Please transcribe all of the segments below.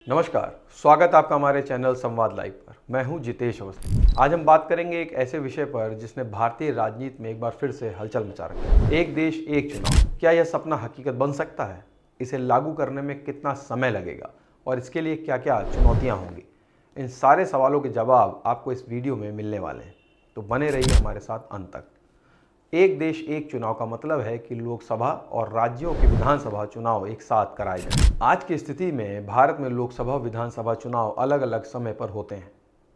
नमस्कार, स्वागत आपका हमारे चैनल संवाद लाइव पर। मैं हूं जितेश अवस्थी। आज हम बात करेंगे एक ऐसे विषय पर जिसने भारतीय राजनीति में एक बार फिर से हलचल मचा रखी है। एक देश एक चुनाव, क्या यह सपना हकीकत बन सकता है? इसे लागू करने में कितना समय लगेगा और इसके लिए क्या क्या चुनौतियां होंगी? इन सारे सवालों के जवाब आपको इस वीडियो में मिलने वाले हैं, तो बने रहिए हमारे साथ अंत तक। एक देश एक चुनाव का मतलब है कि लोकसभा और राज्यों के विधानसभा चुनाव एक साथ कराए जाएं। आज की स्थिति में भारत में लोकसभा विधानसभा चुनाव अलग अलग समय पर होते हैं।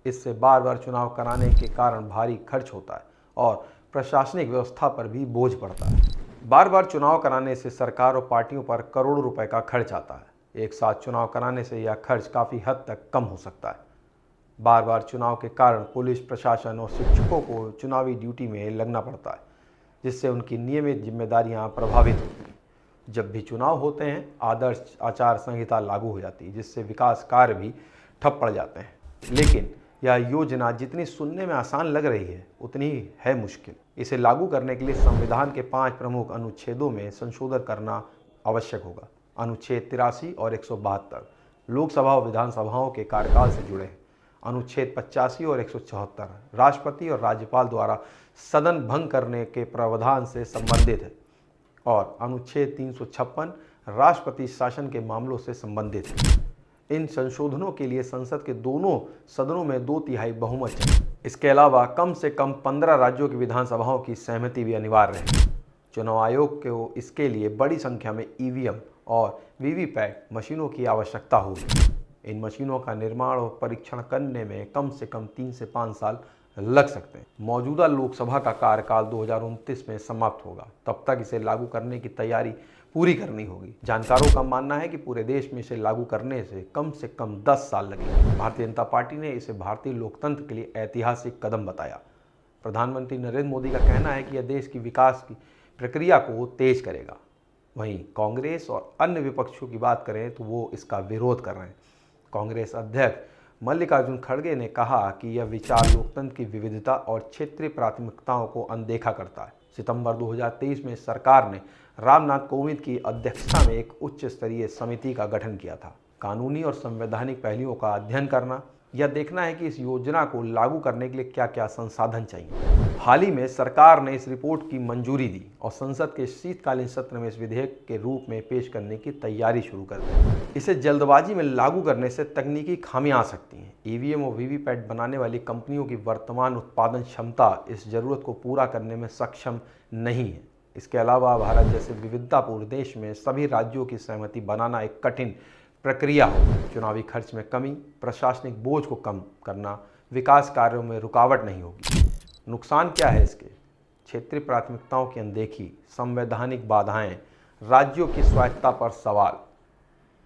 इससे बार बार चुनाव कराने के कारण भारी खर्च होता है और प्रशासनिक व्यवस्था पर भी बोझ पड़ता है। बार बार चुनाव कराने से सरकार और पार्टियों पर करोड़ों रुपए का खर्च आता है। एक साथ चुनाव कराने से यह खर्च काफ़ी हद तक कम हो सकता है। बार बार चुनाव के कारण पुलिस प्रशासन और शिक्षकों को चुनावी ड्यूटी में लगना पड़ता है, जिससे उनकी नियमित जिम्मेदारियां प्रभावित होती हैं। जब भी चुनाव होते हैं, आदर्श आचार संहिता लागू हो जाती है, जिससे विकास कार्य भी ठप पड़ जाते हैं। लेकिन यह योजना जितनी सुनने में आसान लग रही है, उतनी ही है मुश्किल। इसे लागू करने के लिए संविधान के 5 प्रमुख अनुच्छेदों में संशोधन करना आवश्यक होगा। अनुच्छेद 83 और 172 लोकसभा और विधानसभाओं के कार्यकाल से जुड़े हैं। अनुच्छेद 85 और 174 राष्ट्रपति और राज्यपाल द्वारा सदन भंग करने के प्रावधान से संबंधित है और अनुच्छेद 356 राष्ट्रपति शासन के मामलों से संबंधित है। इन संशोधनों के लिए संसद के दोनों सदनों में 2/3 बहुमत चाहिए। इसके अलावा कम से कम 15 राज्यों की विधानसभाओं की सहमति भी अनिवार्य है। चुनाव आयोग को इसके लिए बड़ी संख्या में ईवीएम और वीवीपैट मशीनों की आवश्यकता होगी। इन मशीनों का निर्माण और परीक्षण करने में कम से कम 3 से 5 साल लग सकते हैं। मौजूदा लोकसभा का कार्यकाल 2029 में समाप्त होगा। तब तक इसे लागू करने की तैयारी पूरी करनी होगी। जानकारों का मानना है कि पूरे देश में इसे लागू करने से कम 10 साल लगेंगे। भारतीय जनता पार्टी ने इसे भारतीय लोकतंत्र के लिए ऐतिहासिक कदम बताया। प्रधानमंत्री नरेंद्र मोदी का कहना है कि यह देश की विकास की प्रक्रिया को तेज करेगा। वहीं कांग्रेस और अन्य विपक्षों की बात करें तो वो इसका विरोध कर रहे हैं। कांग्रेस अध्यक्ष मल्लिकार्जुन खड़गे ने कहा कि यह विचार लोकतंत्र की विविधता और क्षेत्रीय प्राथमिकताओं को अनदेखा करता है। सितंबर 2023 में सरकार ने रामनाथ कोविंद की अध्यक्षता में एक उच्च स्तरीय समिति का गठन किया था। कानूनी और संवैधानिक पहलुओं का अध्ययन करना, यह देखना है कि इस योजना को लागू करने के लिए क्या क्या संसाधन चाहिए। हाल ही में सरकार ने इस रिपोर्ट की मंजूरी दी और संसद के शीतकालीन सत्र में इस विधेयक के रूप में पेश करने की तैयारी शुरू कर दी। इसे जल्दबाजी में लागू करने से तकनीकी खामियां आ सकती हैं। ईवीएम और वीवीपैट बनाने वाली कंपनियों की वर्तमान उत्पादन क्षमता इस जरूरत को पूरा करने में सक्षम नहीं है। इसके अलावा भारत जैसे विविधतापूर्ण देश में सभी राज्यों की सहमति बनाना एक कठिन प्रक्रिया होगी। चुनावी खर्च में कमी, प्रशासनिक बोझ को कम करना, विकास कार्यों में रुकावट नहीं होगी। नुकसान क्या है इसके? क्षेत्रीय प्राथमिकताओं की अनदेखी, संवैधानिक बाधाएं, राज्यों की स्वायत्तता पर सवाल।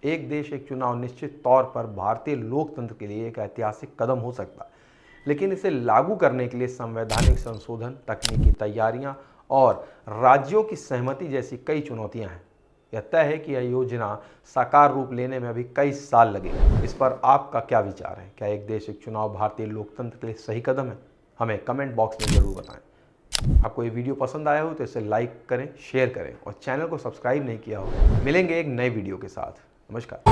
एक देश एक चुनाव निश्चित तौर पर भारतीय लोकतंत्र के लिए एक ऐतिहासिक कदम हो सकता है, लेकिन इसे लागू करने के लिए संवैधानिक संशोधन, तकनीकी तैयारियां और राज्यों की सहमति जैसी कई चुनौतियां हैं। यह तय है कि यह योजना साकार रूप लेने में अभी कई साल लगेंगे। इस पर आपका क्या विचार है? क्या एक देश एक चुनाव भारतीय लोकतंत्र के लिए सही कदम है? हमें कमेंट बॉक्स में ज़रूर बताएं। आपको ये वीडियो पसंद आया हो तो इसे लाइक करें, शेयर करें और चैनल को सब्सक्राइब नहीं किया हो। मिलेंगे एक नए वीडियो के साथ। नमस्कार।